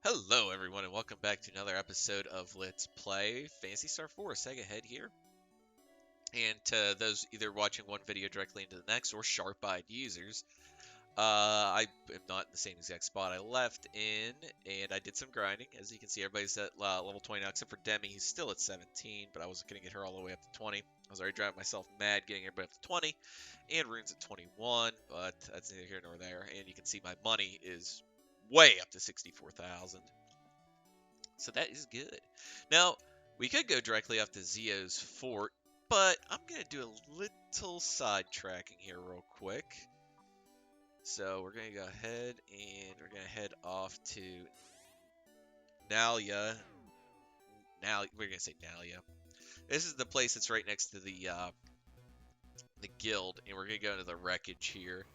Hello, everyone, and welcome back to another episode of Let's Play Phantasy Star 4. Sega Head here. And to those either watching one video directly into the next or sharp-eyed users, I am not in the same exact spot I left in, and I did some grinding. As you can see, everybody's at level 20 now, except for Demi. He's still at 17, but I wasn't going to get her all the way up to 20. I was already driving myself mad getting everybody up to 20, and Rune's at 21, but that's neither here nor there. And you can see my money is way up to 64,000. So that is good. Now, we could go directly up to Zio's fort, but I'm going to do a little sidetracking here real quick. So we're going to go ahead and we're going to head off to Nalia. We're going to say Nalia. This is the place that's right next to the guild, and we're going to go into the wreckage here.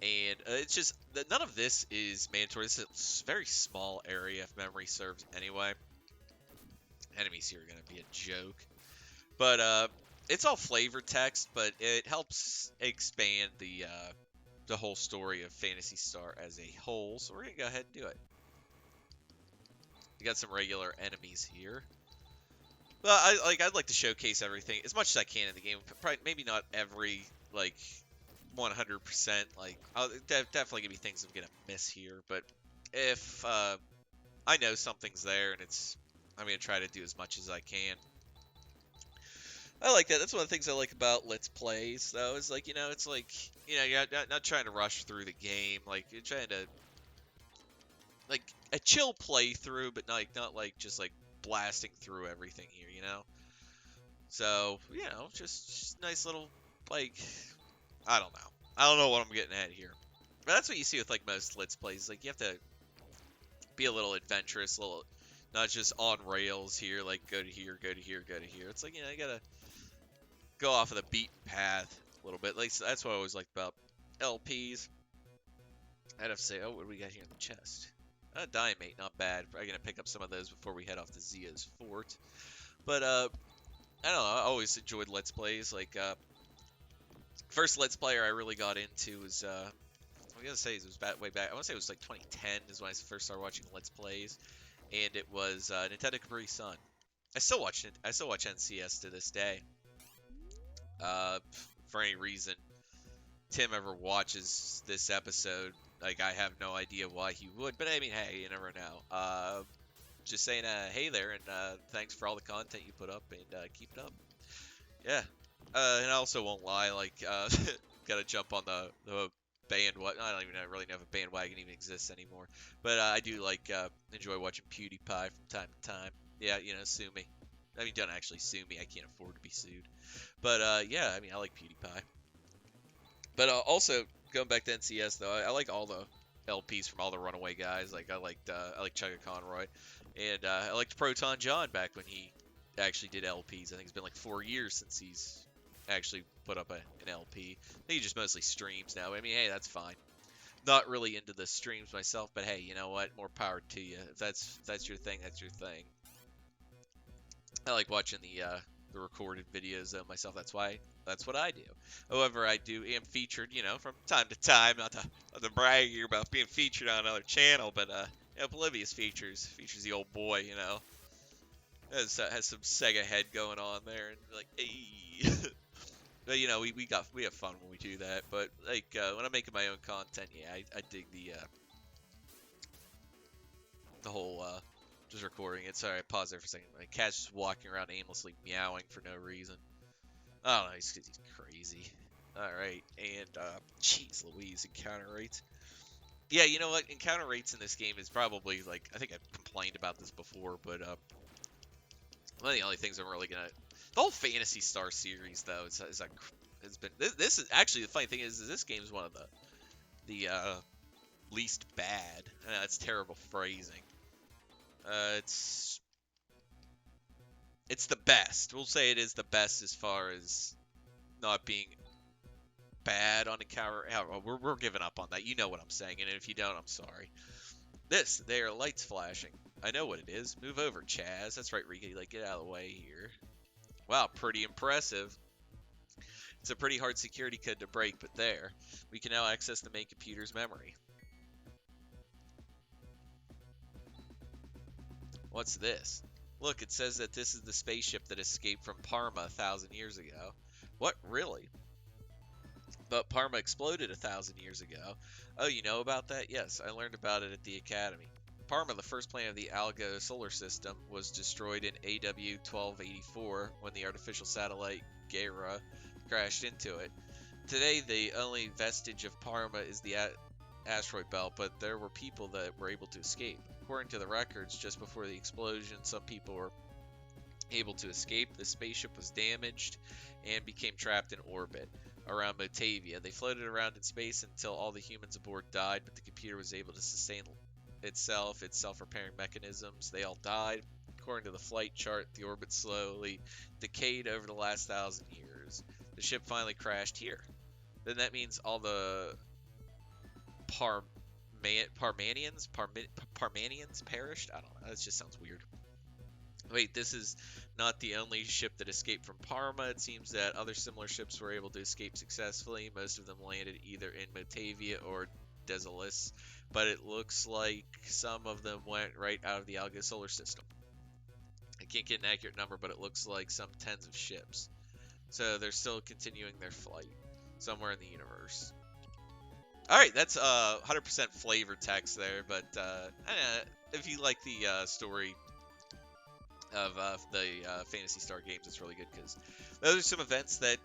And it's just, none of this is mandatory. This is a very small area, if memory serves anyway. Enemies here are going to be a joke. But it's all flavor text, but it helps expand the whole story of Phantasy Star as a whole. So we're gonna go ahead and do it. We got some regular enemies here. Well, I'd like to showcase everything as much as I can in the game. Probably maybe not every 100%. Definitely gonna be things I'm gonna miss here. But if I know something's there and I'm gonna try to do as much as I can. I like that. That's one of the things I like about Let's Plays, though, is you're not trying to rush through the game. Like, you're trying to, like, a chill playthrough, but not just blasting through everything here. So, just nice little, like, I don't know. I don't know what I'm getting at here. But that's what you see with, most Let's Plays. Like, you have to be a little adventurous, not just on rails here, like, go to here, go to here, go to here. It's like, you gotta go off of the beaten path a little bit. That's what I always liked about LPs. I'd have to say, oh, what do we got here in the chest? Diamate, not bad. Probably gonna pick up some of those before we head off to Zia's fort. But I don't know. I always enjoyed Let's Plays. First Let's Player I really got into was I'm gonna say it was way back. I want to say it was 2010 is when I first started watching Let's Plays, and it was Nintendo Capri Sun. I still watch it. I still watch NCS to this day. For any reason Tim ever watches this episode, I have no idea why he would, but I mean, hey, you never know. Just saying, hey there, and thanks for all the content you put up, and keep it up. Yeah, and I also won't lie, gotta jump on the bandwagon. I don't even really know if a bandwagon even exists anymore, but I do enjoy watching PewDiePie from time to time. Yeah, sue me. I mean, don't actually sue me. I can't afford to be sued. But yeah, I mean, I like PewDiePie. But also going back to NCS though, I like all the LPs from all the Runaway guys. I like Chugga Conroy, and I liked Proton John back when he actually did LPs. I think it's been 4 years since he's actually put up an LP. I think he just mostly streams now. I mean, hey, that's fine. Not really into the streams myself, but hey, you know what? More power to you. If that's your thing, that's your thing. I like watching the recorded videos of myself. That's what I do. However, I am featured, from time to time. Not to brag here about being featured on another channel, but Oblivious features the old boy. Has some Sega head going on there, and hey. But we have fun when we do that. But when I'm making my own content, yeah, I dig the whole just recording it. Sorry, I paused there for a second. My cat's just walking around aimlessly meowing for no reason. I don't know, he's crazy. Alright, and jeez Louise, encounter rates. Yeah, you know what? Encounter rates in this game is probably I think I've complained about this before, but one of the only things I'm really gonna. The whole Phantasy Star series though has been. This is actually the funny thing is this game is one of the least bad. I know that's terrible phrasing. It's the best. We'll say it is the best as far as not being bad on encounter. We're giving up on that. You know what I'm saying, and if you don't, I'm sorry. There are lights flashing. I know what it is. Move over, Chaz. That's right, Rika. Get out of the way here. Wow, pretty impressive. It's a pretty hard security code to break, but there. We can now access the main computer's memory. What's this? Look, it says that this is the spaceship that escaped from Parma 1,000 years ago. What, really? But Parma exploded 1,000 years ago. Oh, you know about that? Yes, I learned about it at the academy. Parma, the first planet of the Algo solar system, was destroyed in AW 1284 when the artificial satellite Gaia crashed into it. Today, the only vestige of Parma is the asteroid belt, but there were people that were able to escape. According to the records, just before the explosion, some people were able to escape. The spaceship was damaged and became trapped in orbit around Motavia. They floated around in space until all the humans aboard died, but the computer was able to sustain itself, its self-repairing mechanisms. They all died. According to the flight chart, the orbit slowly decayed over the last 1,000 years. The ship finally crashed here. Then that means all the Parmanians perished? I don't know. That just sounds weird. Wait, this is not the only ship that escaped from Parma. It seems that other similar ships were able to escape successfully. Most of them landed either in Motavia or Desalis, but it looks like some of them went right out of the Alga solar system. I can't get an accurate number, but it looks like some tens of ships. So they're still continuing their flight somewhere in the universe. Alright, that's 100% flavor text there, but if you like the story of the Phantasy Star games, it's really good because those are some events that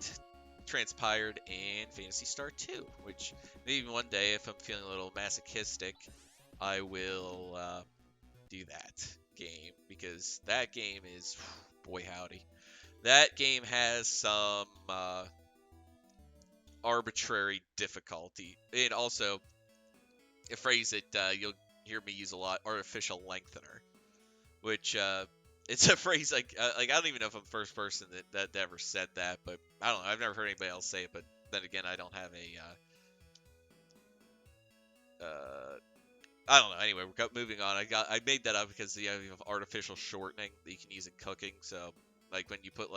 transpired in Phantasy Star 2, which maybe one day, if I'm feeling a little masochistic, I will do that game, because that game is, boy howdy, that game has some arbitrary difficulty, and also a phrase that you'll hear me use a lot, artificial lengthener, which it's a phrase like I don't even know if I'm the first person that ever said that, but I don't know. I've never heard anybody else say it, but then again, I don't have I don't know. Anyway, we're moving on. I made that up because you have artificial shortening that you can use in cooking. So like when you put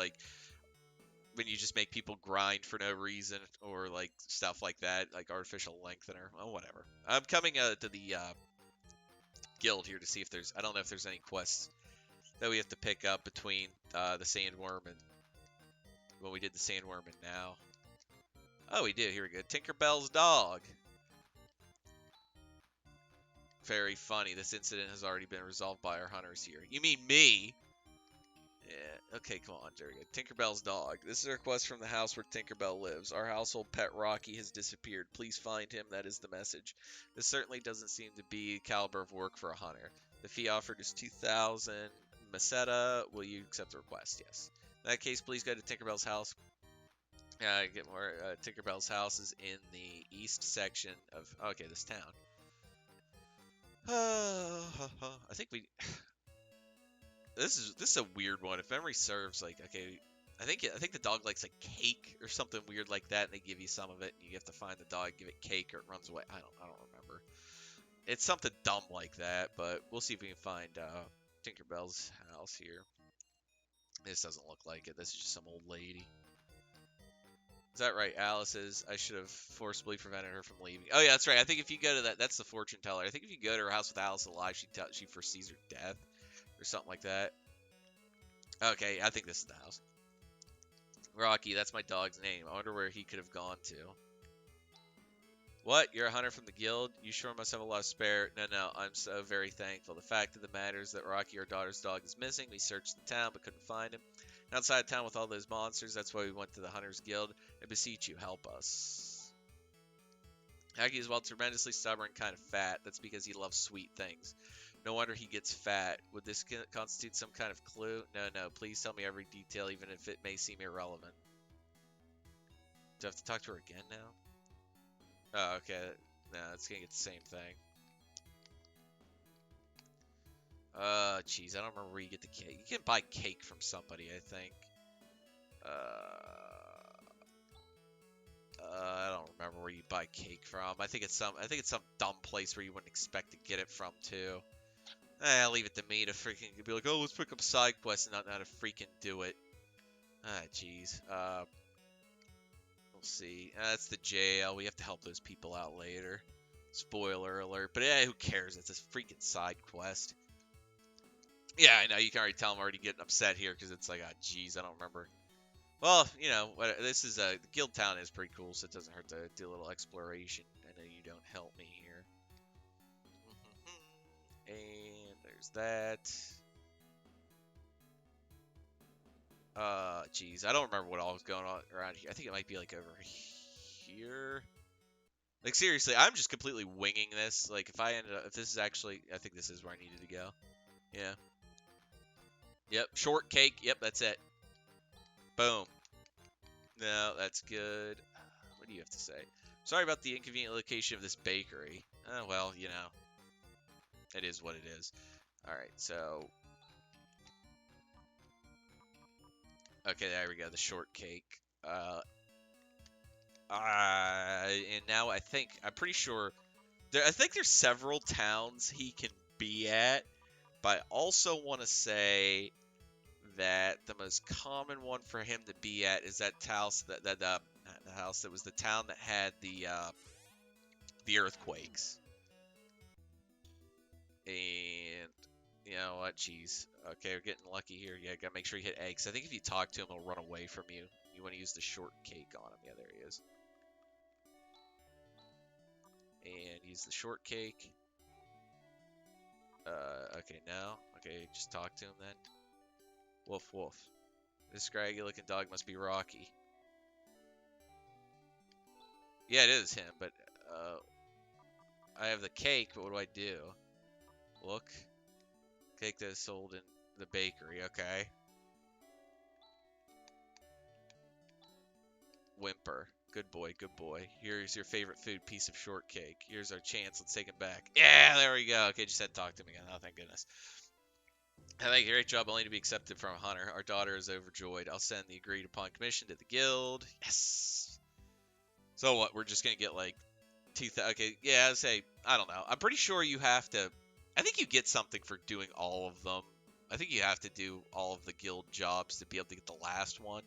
when you just make people grind for no reason, or like stuff like that, like artificial lengthener. Oh, whatever. I'm coming to the guild here to see if there's. I don't know if there's any quests that we have to pick up between the sandworm and when we did the sandworm and now. Oh, we did. Here we go. Tinkerbell's dog. Very funny. This incident has already been resolved by our hunters here. You mean me? Yeah. Okay, come on. There we go. Tinkerbell's dog. This is a request from the house where Tinkerbell lives. Our household pet Rocky has disappeared. Please find him. That is the message. This certainly doesn't seem to be caliber of work for a hunter. The fee offered is 2,000 Meseta. Will you accept the request? Yes. In that case, please go to Tinkerbell's house. Get more. Tinkerbell's house is in the east section of this town. I think we. This is a weird one. If memory serves, I think the dog likes like cake or something weird like that, and they give you some of it, and you have to find the dog, give it cake, or it runs away. I don't remember. It's something dumb like that, but we'll see if we can find Tinkerbell's house here. This doesn't look like it. This is just some old lady. Is that right? Alice is. I should have forcibly prevented her from leaving. Oh yeah, that's right. I think if you go to that's the fortune teller. I think if you go to her house with Alice alive, she foresees her death or something like that. Okay, I think this is the house. Rocky, that's my dog's name. I wonder where he could have gone to. What? You're a hunter from the guild? You sure must have a lot of spare. No, I'm so very thankful. The fact of the matter is that Rocky, our daughter's dog, is missing. We searched the town but couldn't find him. Outside of town with all those monsters, that's why we went to the Hunters Guild. I beseech you, help us. Rocky is, well, tremendously stubborn, kind of fat. That's because he loves sweet things. No wonder he gets fat. Would this constitute some kind of clue? No. Please tell me every detail, even if it may seem irrelevant. Do I have to talk to her again now? Oh, okay. No, it's gonna get the same thing. Jeez, I don't remember where you get the cake. You can buy cake from somebody, I think. I don't remember where you buy cake from. I think it's some dumb place where you wouldn't expect to get it from too. I'll leave it to me to freaking be like, oh, let's pick up a side quest and not know how to freaking do it. Jeez. We'll see. That's the jail. We have to help those people out later. Spoiler alert. But who cares? It's a freaking side quest. Yeah, I know. You can already tell I'm already getting upset here because it's like, ah, geez, I don't remember. Well, this is Guild Town is pretty cool, so it doesn't hurt to do a little exploration. I know you don't help me here. And there's that. Geez, I don't remember what all was going on around here. I think it might be like over here. Like seriously, I'm just completely winging this. Like if this is actually, I think this is where I needed to go. Yeah. Yep. Shortcake. Yep, that's it. Boom. No, that's good. What do you have to say? Sorry about the inconvenient location of this bakery. Oh, well, it is what it is. Alright, so... Okay, there we go, the shortcake. And now I'm pretty sure... I think there's several towns he can be at, but I also want to say that the most common one for him to be at is that house the house that was the town that had the earthquakes. And you know what? Jeez. Okay, we're getting lucky here. Yeah, gotta make sure you hit eggs. I think if you talk to him, he'll run away from you. You want to use the shortcake on him. Yeah, there he is. And use the shortcake. Okay, now. Okay, just talk to him then. Woof, woof. This scraggy looking dog must be Rocky. Yeah, it is him, but, I have the cake, but what do I do? Look. Cake that is sold in the bakery, okay. Whimper. Good boy, good boy. Here's your favorite food, piece of shortcake. Here's our chance. Let's take him back. Yeah, there we go. Okay, just had to talk to him again. Oh, thank goodness. I think a great job only to be accepted from a hunter. Our daughter is overjoyed. I'll send the agreed upon commission to the guild. Yes. So what? We're just gonna get like 2,000. Okay, yeah. I don't know. I'm pretty sure you have to. I think you get something for doing all of them. I think you have to do all of the guild jobs to be able to get the last one.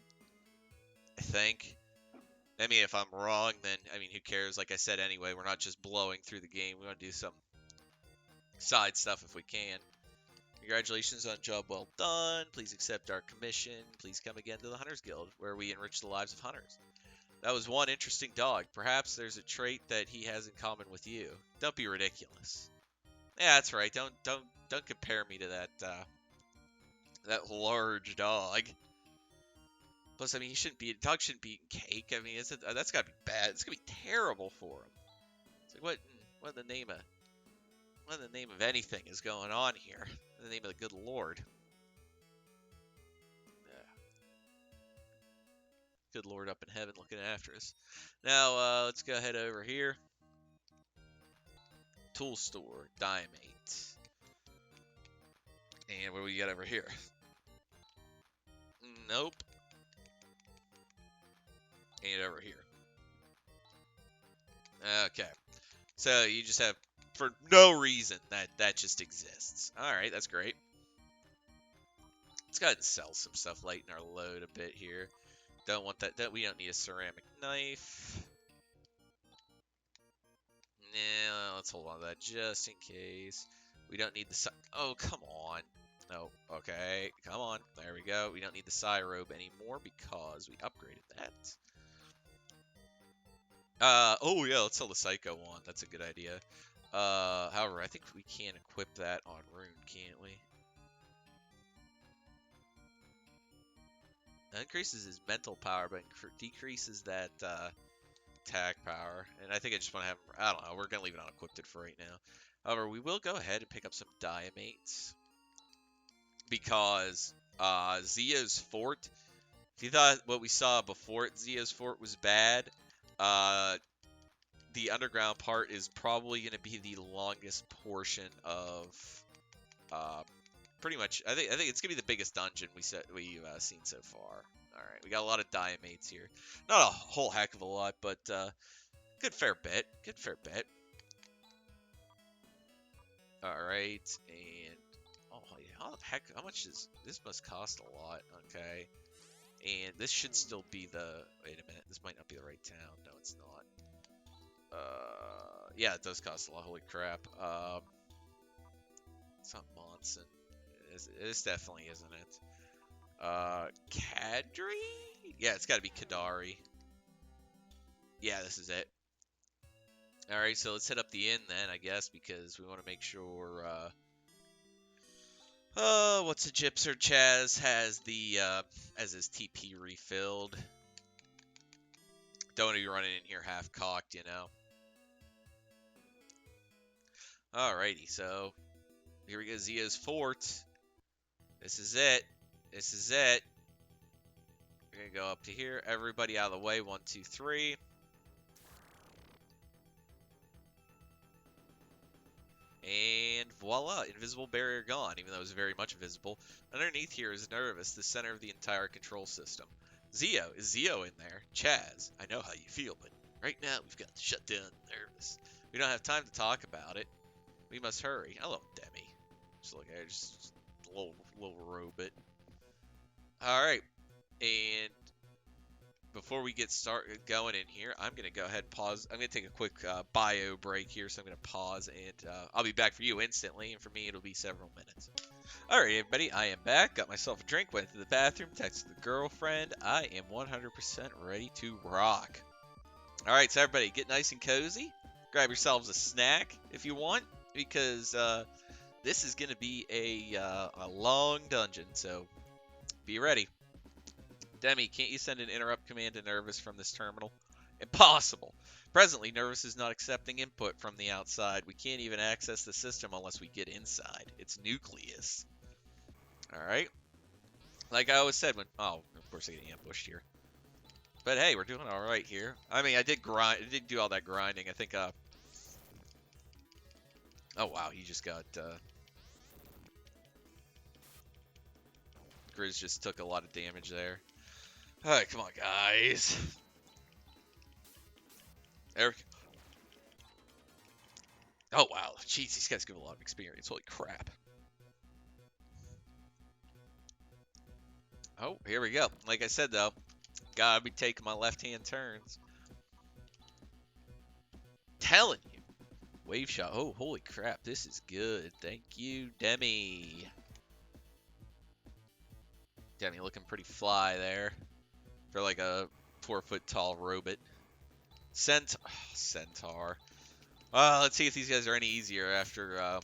I think. I mean, if I'm wrong, then, I mean, who cares? Like I said, anyway, we're not just blowing through the game. We want to do some side stuff if we can. Congratulations on a job well done. Please accept our commission. Please come again to the Hunters Guild, where we enrich the lives of hunters. That was one interesting dog. Perhaps there's a trait that he has in common with you. Don't be ridiculous. Yeah, that's right. Don't compare me to that large dog. Plus, I mean, dog shouldn't be eating cake. I mean, that's gotta be bad. It's gonna be terrible for him. It's like, what in the name of anything is going on here? In the name of the good Lord. Yeah. Good Lord up in heaven looking after us. Now, let's go ahead over here. Tool store, diamate. And what do we got over here? Nope. And over here. Okay. So you just have, for no reason, that just exists. Alright, that's great. Let's go ahead and sell some stuff, lighten our load a bit here. Don't want that. We don't need a ceramic knife. Nah, let's hold on to that just in case. We don't need the oh, come on. No, okay, come on. There we go. We don't need the Psy robe anymore because we upgraded that. Oh yeah, let's sell the Psycho one. That's a good idea. However, I think we can equip that on Rune, can't we? That increases his mental power, but decreases that, attack power. And I think I just want to have, I don't know, we're going to leave it unequipped for right now. However, we will go ahead and pick up some diamates. Because, Zio's Fort, if you thought what we saw before at Zio's Fort was bad, the underground part is probably going to be the longest portion of, pretty much, I think it's gonna be the biggest dungeon we've seen so far. All right, we got a lot of diamates here. Not a whole heck of a lot, but good fair bit. Good fair bit. All right, and oh yeah, how much is this? Must cost a lot. Okay, and this should still be the. Wait a minute, this might not be the right town. No, it's not. Yeah, it does cost a lot. Holy crap. It's not Monson. This definitely isn't it. Kadri? Yeah, it's got to be Kadari. Yeah, this is it. All right, so let's hit up the inn then, I guess, because we want to make sure. What's a Gypser? Chaz has the as his TP refilled. Don't want to be running in here half cocked, you know. Alrighty, so here we go. Zio's fort. This is it. This is it. We're gonna go up to here. Everybody out of the way. 1, 2, 3. And voila, invisible barrier gone, even though it was very much visible. Underneath here is Nervous, the center of the entire control system. Zio, is Zio in there? Chaz, I know how you feel, but right now we've got to shut down Nervous. We don't have time to talk about it. We must hurry. Hello, Demi. Just look at her, just a little robot. Alright, and before we get started going in here, I'm going to go ahead and pause. I'm going to take a quick bio break here, so I'm going to pause, and I'll be back for you instantly, and for me, it'll be several minutes. Alright, everybody, I am back. Got myself a drink, went to the bathroom, texted the girlfriend. I am 100% ready to rock. Alright, so everybody, get nice and cozy. Grab yourselves a snack if you want, because this is going to be a long dungeon, so be ready. Demi, can't you send an interrupt command to Nervous from this terminal? Impossible. Presently, Nervous is not accepting input from the outside. We can't even access the system unless we get inside. Its nucleus. Alright. Like I always said when... Oh, of course I get ambushed here. But hey, we're doing alright here. I mean, I did do all that grinding. I think, Oh, wow, he just got, Grizz just took a lot of damage there. Alright, come on, guys. Eric. Oh, wow. Jeez, these guys give a lot of experience. Holy crap. Oh, here we go. Like I said, though, gotta be taking my left-hand turns. Telling you. Wave shot. Oh, holy crap. This is good. Thank you, Demi. Demi looking pretty fly there. For like a 4-foot-tall robot. Centaur. Let's see if these guys are any easier after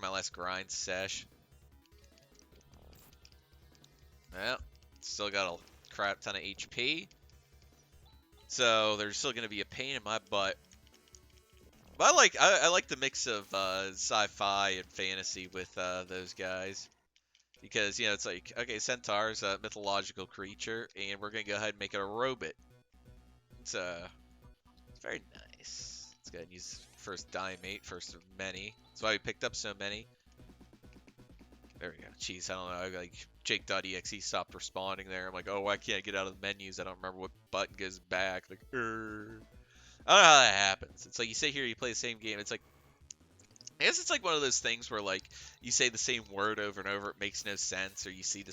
my last grind sesh. Well, still got a crap ton of HP. So they're still going to be a pain in my butt. But I like the mix of sci-fi and fantasy with those guys. Because, you know, it's like, okay, Centaur's a mythological creature, and we're going to go ahead and make it a robot. It's very nice. Let's go ahead and use first Diamate, first of many. That's why we picked up so many. There we go. Jeez, I don't know. Like, Jake.exe stopped responding there. I'm like, oh, why can't I get out of the menus? I don't remember what button goes back. Like, I don't know how that happens. It's like you sit here, you play the same game. It's like, I guess it's like one of those things where like you say the same word over and over, it makes no sense, or you see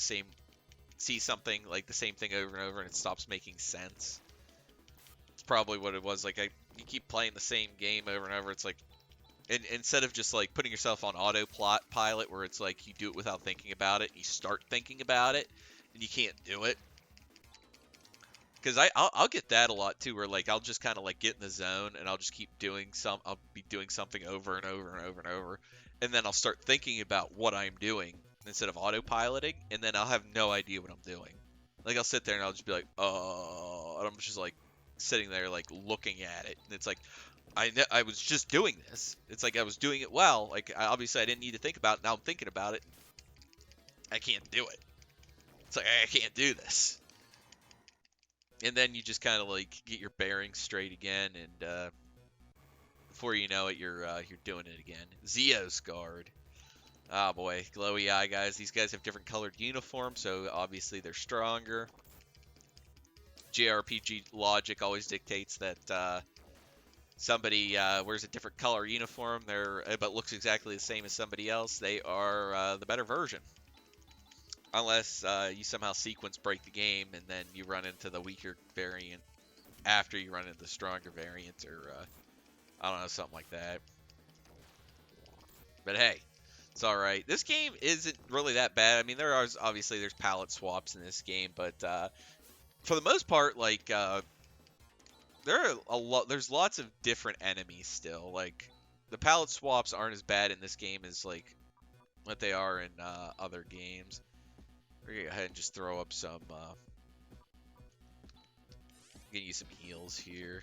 something like the same thing over and over, and it stops making sense. It's probably what it was. Like you keep playing the same game over and over. It's like, instead of just like putting yourself on autopilot, where it's like you do it without thinking about it, you start thinking about it, and you can't do it. Because I'll get that a lot too, where like I'll just kind of like get in the zone and I'll just keep I'll be doing something over and over and over and over, and then I'll start thinking about what I'm doing instead of autopiloting, and then I'll have no idea what I'm doing. Like I'll sit there and I'll just be like, oh, and I'm just like sitting there like looking at it, and it's like I was just doing this. It's like I was doing it well. Like obviously I didn't need to think about it. Now I'm thinking about it. I can't do it. It's like I can't do this. And then you just kind of like get your bearings straight again, and before you know it, you're doing it again. Zio's guard. Ah, boy, glowy eye guys. These guys have different colored uniforms, so obviously they're stronger. JRPG logic always dictates that somebody wears a different color uniform, but looks exactly the same as somebody else. They are the better version. Unless you somehow sequence break the game and then you run into the weaker variant after you run into the stronger variant, or I don't know, something like that. But hey, It's all right. This game isn't really that bad. I mean, obviously there's palette swaps in this game, but for the most part, like there are there's lots of different enemies still. Like the palette swaps aren't as bad in this game as like what they are in other games. We're gonna go ahead and just throw up some. Get you some heals here.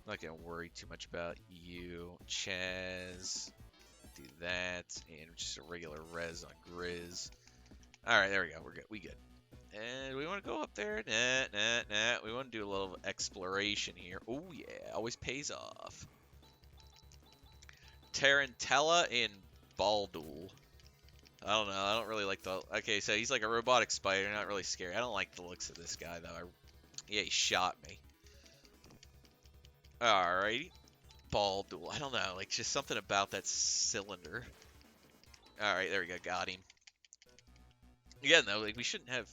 I'm not gonna worry too much about you, Chaz. Do that, and just a regular res on Grizz. All right, there we go. We're good. We good. And we want to go up there. Nah. We want to do a little exploration here. Oh yeah, always pays off. Tarantella and Baldul. I don't know. I don't really like the. Okay, so he's like a robotic spider. Not really scary. I don't like the looks of this guy though. Yeah, he shot me. Alrighty. Baldul. I don't know. Like just something about that cylinder. Alright, there we go. Got him. Again though, like we shouldn't have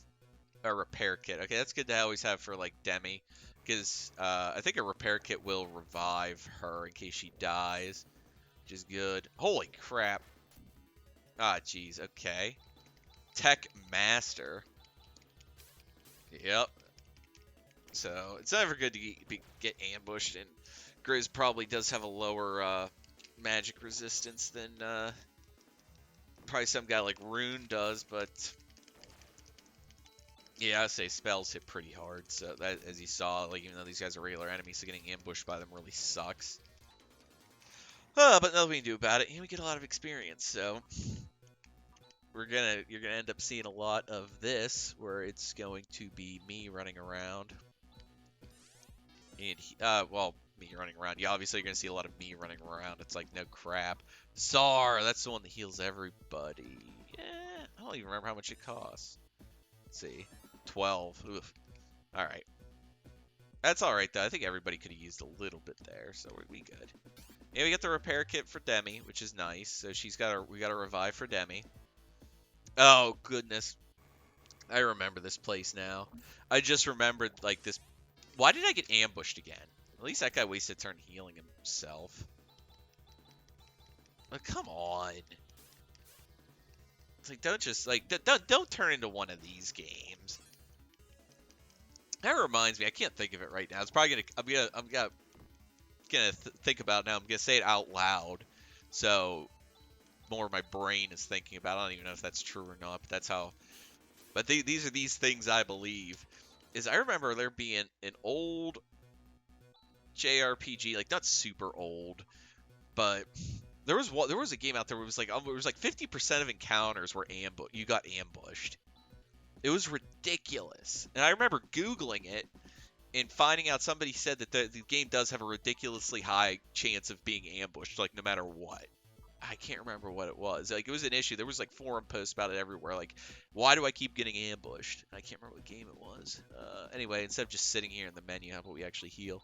a repair kit. Okay, that's good to always have for like Demi, because I think a repair kit will revive her in case she dies, which is good. Holy crap! Ah, jeez. Okay. Tech Master. Yep. So it's never good to get ambushed, and Grizz probably does have a lower magic resistance than probably some guy like Rune does, but. Yeah, I say spells hit pretty hard, so that, as you saw, like even though these guys are regular enemies, so getting ambushed by them really sucks. But nothing we can do about it, and we get a lot of experience, so you're gonna end up seeing a lot of this, where it's going to be me running around, and well, me running around. Yeah, obviously you're gonna see a lot of me running around. It's like no crap. Czar, that's the one that heals everybody. Yeah, I don't even remember how much it costs. Let's see. 12. Oof. All right. That's all right, though. I think everybody could have used a little bit there, so we good. And we get the repair kit for Demi, which is nice. So we got a revive for Demi. Oh, goodness. I remember this place now. I just remembered, like, this. Why did I get ambushed again? At least that guy wasted a turn healing himself. Like, come on. It's like, don't just, like, don't turn into one of these games. That reminds me, I can't think of it right now. It's probably I'm gonna think about it now. I'm gonna say it out loud, so more my brain is thinking about it. I don't even know if that's true or not, but that's how. But these are these things I believe. Is I remember there being an old JRPG, like not super old, but there was a game out there where it was like 50% of encounters were you got ambushed. It was ridiculous. And I remember Googling it and finding out somebody said that the game does have a ridiculously high chance of being ambushed, like, no matter what. I can't remember what it was. Like, it was an issue. There was, like, forum posts about it everywhere. Like, why do I keep getting ambushed? I can't remember what game it was. Anyway, instead of just sitting here in the menu, how about we actually heal?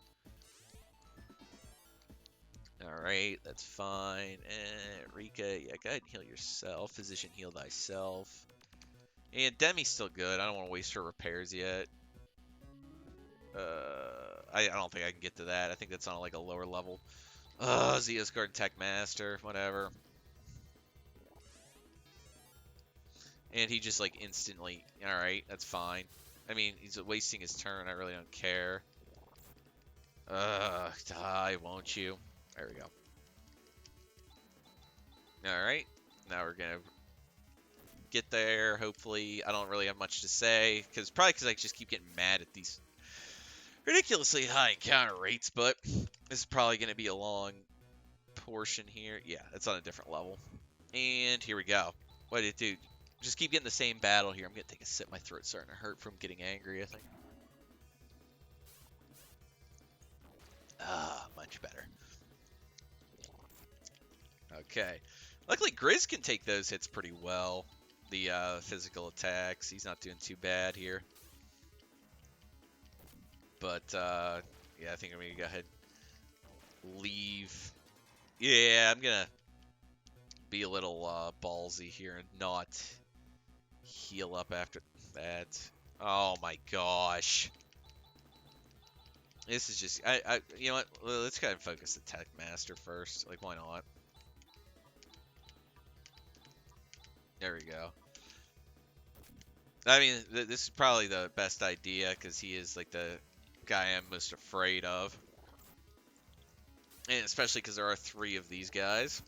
Alright, that's fine. Rika, yeah, go ahead and heal yourself. Physician, heal thyself. And Demi's still good. I don't want to waste her repairs yet. I don't think I can get to that. I think that's on like a lower level. Zeosguard and Tech Master, whatever. And he just like instantly, alright, that's fine. I mean, he's wasting his turn. I really don't care. Die, won't you? There we go. Alright, now we're gonna get there, hopefully. I don't really have much to say, probably because I just keep getting mad at these ridiculously high encounter rates, but this is probably going to be a long portion here. Yeah, it's on a different level. And here we go. What did it do? Just keep getting the same battle here. I'm going to take a sip. My throat's starting to hurt from getting angry, I think. Much better. Okay. Luckily, Grizz can take those hits pretty well. The physical attacks. He's not doing too bad here. But, yeah, I think I'm going to go ahead and leave. Yeah, I'm going to be a little ballsy here and not heal up after that. Oh, my gosh. This is just, you know what, let's go ahead and focus the Tech Master first. Like, why not? There we go. I mean, this is probably the best idea because he is like the guy I'm most afraid of. And especially because there are 3 of these guys.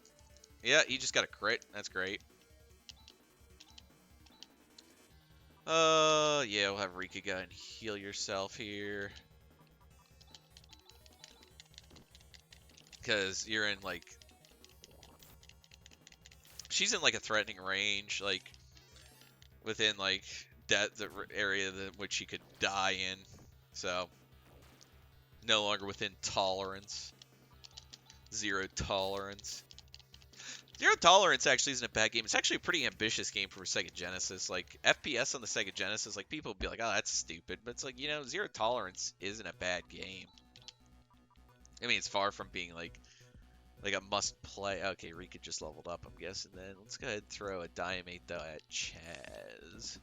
Yeah, he just got a crit. That's great. Yeah, we'll have Rika go and heal yourself here. Because you're in, like... She's in, like, a threatening range, like, within, like, the area that which she could die in. So, no longer within tolerance. 0 tolerance. 0 Tolerance actually isn't a bad game. It's actually a pretty ambitious game for Sega Genesis. Like, FPS on the Sega Genesis, like, people would be like, oh, that's stupid. But it's like, you know, 0 Tolerance isn't a bad game. I mean, it's far from being, like a must-play. Okay, Rika just leveled up, I'm guessing then. Let's go ahead and throw a Diamate, though, at Chaz.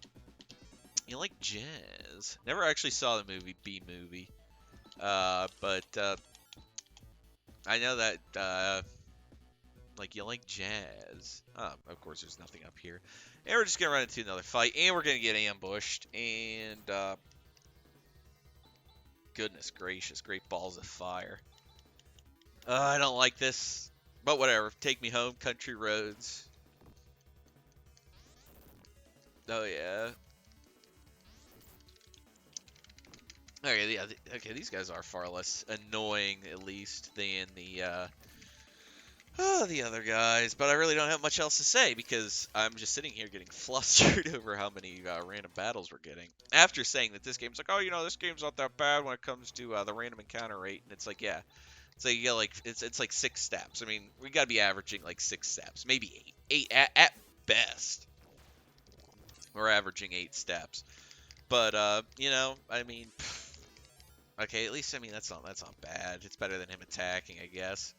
You like jazz? Never actually saw the movie, B-movie. But I know that, like, you like jazz. Of course, there's nothing up here. And we're just going to run into another fight. And we're going to get ambushed. And, goodness gracious, great balls of fire. I don't like this. But whatever. Take me home, country roads. Oh, yeah. Okay, yeah, okay, these guys are far less annoying, at least, than the other guys, but I really don't have much else to say because I'm just sitting here getting flustered over how many random battles we're getting. After saying that this game's like, oh, you know, this game's not that bad when it comes to the random encounter rate, and it's like, yeah, it's like you get like it's like 6 steps. I mean, we gotta be averaging like 6 steps, maybe 8 at best. We're averaging 8 steps, but you know, I mean, okay, at least I mean that's not bad. It's better than him attacking, I guess.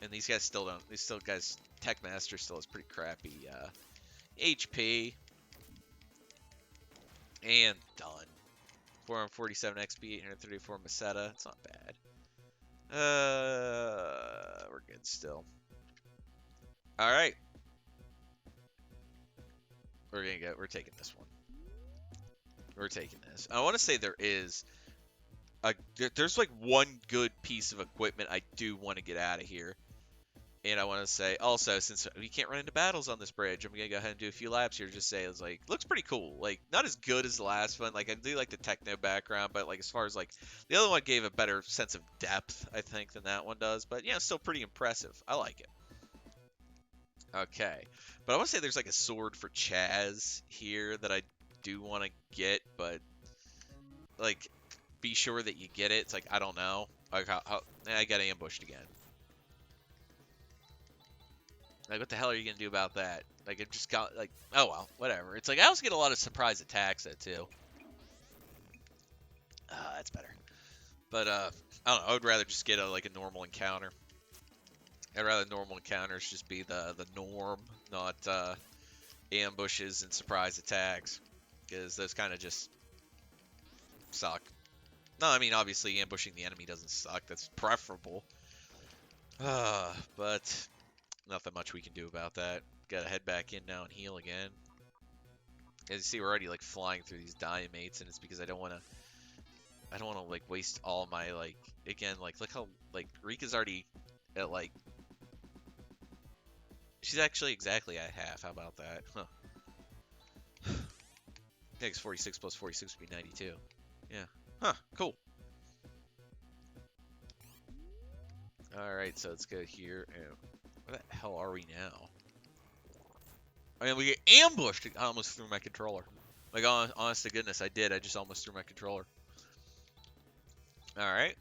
And these guys still don't. These guys, Techmaster still has pretty crappy HP. And done. 447 XP, 834 Meseta. It's not bad. We're good still. All right. We're taking this one. We're taking this. I want to say there's like one good piece of equipment I do want to get out of here. And I want to say also, since we can't run into battles on this bridge, I'm gonna go ahead and do a few laps here. Just say it's like looks pretty cool. Like not as good as the last one. Like I do like the techno background, but like as far as like the other one gave a better sense of depth, I think, than that one does. But yeah, still pretty impressive. I like it. Okay, but I want to say there's like a sword for Chaz here that I do want to get, but like be sure that you get it. It's like I don't know. Like I got ambushed again. Like, what the hell are you going to do about that? Like, it just got, like, oh, well, whatever. It's like, I also get a lot of surprise attacks, that, too. That's better. But, I don't know. I would rather just get, like, a normal encounter. I'd rather normal encounters just be the norm, not, ambushes and surprise attacks. Because those kind of just suck. No, I mean, obviously, ambushing the enemy doesn't suck. That's preferable. But... nothing much we can do about that. Gotta head back in now and heal again. As you see, we're already like flying through these Diamates, and it's because I don't wanna like waste all my like again like look how like Rika's already at like she's actually exactly at half. How about that? Huh. I think it's 46 plus 46 would be 92. Yeah. Huh. Cool. All right, so let's go here. And where the hell are we now? I mean, we get ambushed. I almost threw my controller. Like, honest to goodness, I did. I just almost threw my controller. Alright.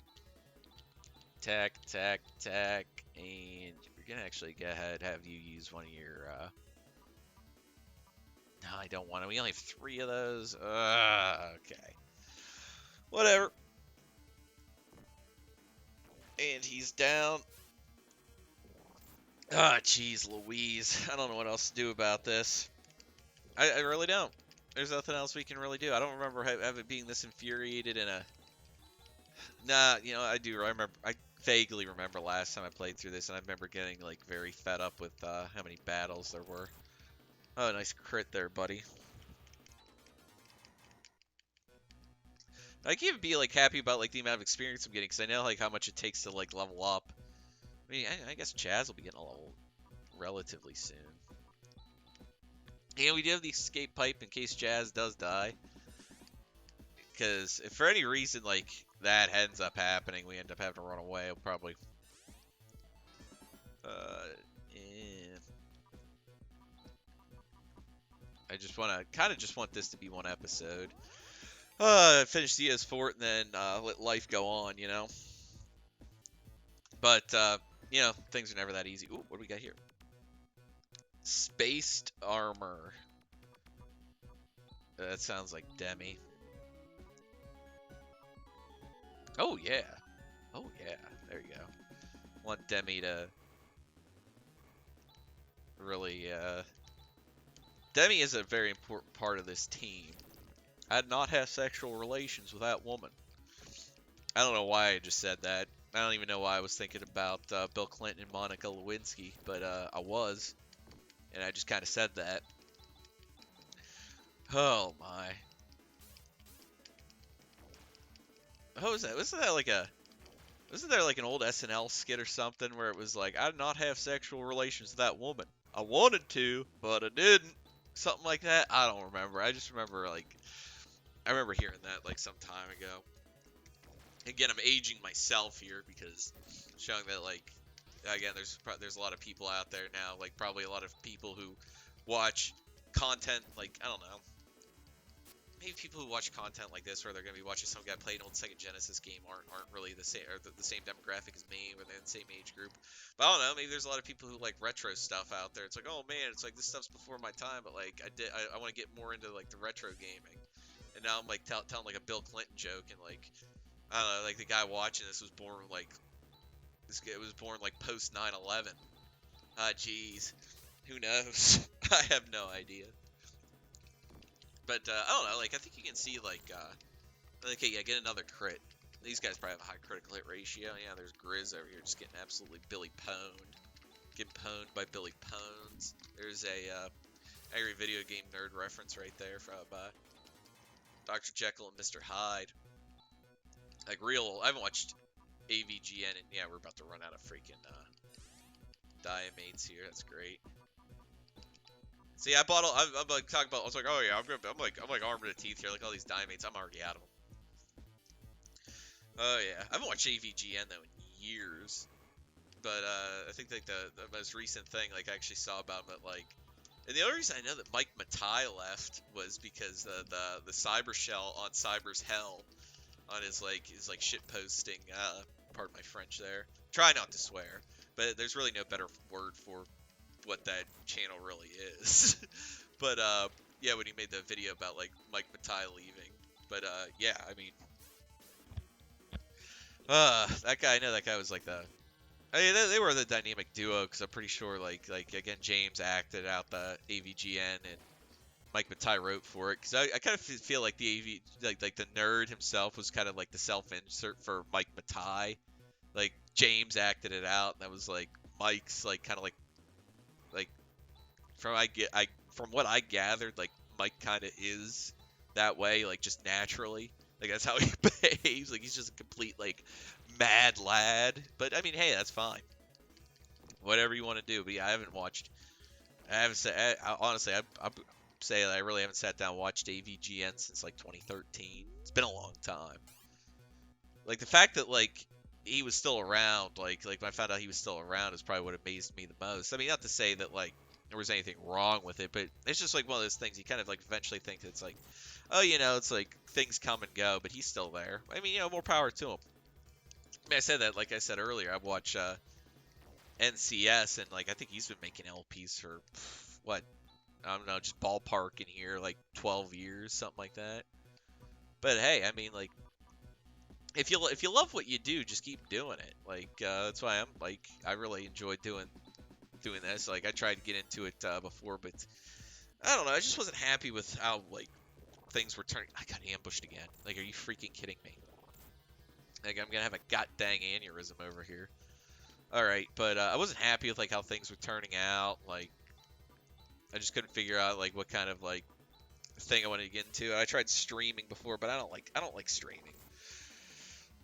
Tack. And we're going to actually go ahead and have you use one of your... No, I don't want to. We only have 3 of those. Okay. Whatever. And he's down. Jeez Louise. I don't know what else to do about this. I really don't. There's nothing else we can really do. I don't remember it being this infuriated in a... Nah, you know, I do remember... I vaguely remember last time I played through this, and I remember getting, like, very fed up with how many battles there were. Oh, nice crit there, buddy. I can even be like happy about like the amount of experience I'm getting because I know like how much it takes to like level up. I mean, I guess Chaz will be getting a level relatively soon. And we do have the escape pipe in case Jazz does die. Because if for any reason like that ends up happening, we end up having to run away. We'll probably. Yeah. I just want to kind of just want this to be one episode. Finish the ES Fort and then let life go on, you know. But you know, things are never that easy. Ooh, what do we got here? Spaced armor. That sounds like Demi. Oh yeah. Oh yeah. There you go. Want Demi to really. Demi is a very important part of this team. I'd not have sexual relations with that woman. I don't know why I just said that. I don't even know why I was thinking about Bill Clinton and Monica Lewinsky, but I was, and I just kind of said that. Oh my. What was that? Wasn't there like an old SNL skit or something where it was like, I did not have sexual relations with that woman. I wanted to, but I didn't. Something like that. I don't remember. I just remember like I remember hearing that like some time ago. Again, I'm aging myself here because showing that like again, there's a lot of people out there now, like probably a lot of people who watch content like I don't know. Maybe people who watch content like this, where they're gonna be watching some guy play an old Sega Genesis game, aren't really the same or the same demographic as me, or they're in the same age group. But I don't know. Maybe there's a lot of people who like retro stuff out there. It's like, oh man, it's like this stuff's before my time, but like I want to get more into like the retro gaming. And now I'm like telling like a Bill Clinton joke, and like I don't know, like the guy watching this was born like this guy was born like post 9/11. Ah, jeez, who knows? I have no idea. But I don't know. Like I think you can see like okay, yeah, get another crit. These guys probably have a high critical hit ratio. Yeah, there's Grizz over here just getting absolutely Billy pwned. Getting pwned by Billy Pwns. There's a angry video game nerd reference right there from Dr. Jekyll and Mr. Hyde. Like real, I haven't watched AVGN, and yeah, we're about to run out of freaking diamates here. That's great. See, I bought all. I'm like talking about. I was like, oh yeah, I'm like armed to the teeth here. Like all these diamates, I'm already out of them. Oh yeah, I haven't watched AVGN though in years. But I think like the most recent thing like I actually saw about him, like, and the only reason I know that Mike Matai left was because the Cyber Shell on Cyber's Hell on his like shit posting. Pardon my French there. Try not to swear, but there's really no better word for what that channel really is. But yeah, when he made the video about like Mike Matai leaving. But yeah, I mean, that guy. I know that guy was like the. I mean, they were the dynamic duo because I'm pretty sure like again James acted out the AVGN and Mike Matai wrote for it because I kind of feel like the like the nerd himself was kind of like the self insert for Mike Matai. Like James acted it out, and that was like Mike's like kind of like from what I gathered, like Mike kind of is that way, like just naturally. Like that's how he behaves. Like he's just a complete like mad lad. But I mean, hey, that's fine. Whatever you want to do. But yeah, I haven't watched. I haven't said. Honestly, I say that I really haven't sat down and watched AVGN since like 2013. It's been a long time. Like the fact that like he was still around, like when I found out he was still around, is probably what amazed me the most. I mean, not to say that like there was anything wrong with it, but it's just like one of those things you kind of like eventually think it's like, oh, you know, it's like things come and go, but he's still there. I mean, you know, more power to him. I mean, I said that, like I said earlier, I watch NCS, and like I think he's been making LPs for what, I don't know, just ballpark in here, like 12 years, something like that. But hey, I mean, like if you love what you do, just keep doing it. Like that's why I'm like I really enjoy doing this. Like I tried to get into it before, but I don't know. I just wasn't happy with how like things were turning. I got ambushed again. Like, are you freaking kidding me? Like I'm gonna have a god dang aneurysm over here. All right, but I wasn't happy with like how things were turning out. Like I just couldn't figure out like what kind of like thing I wanted to get into. I tried streaming before, but I don't like streaming.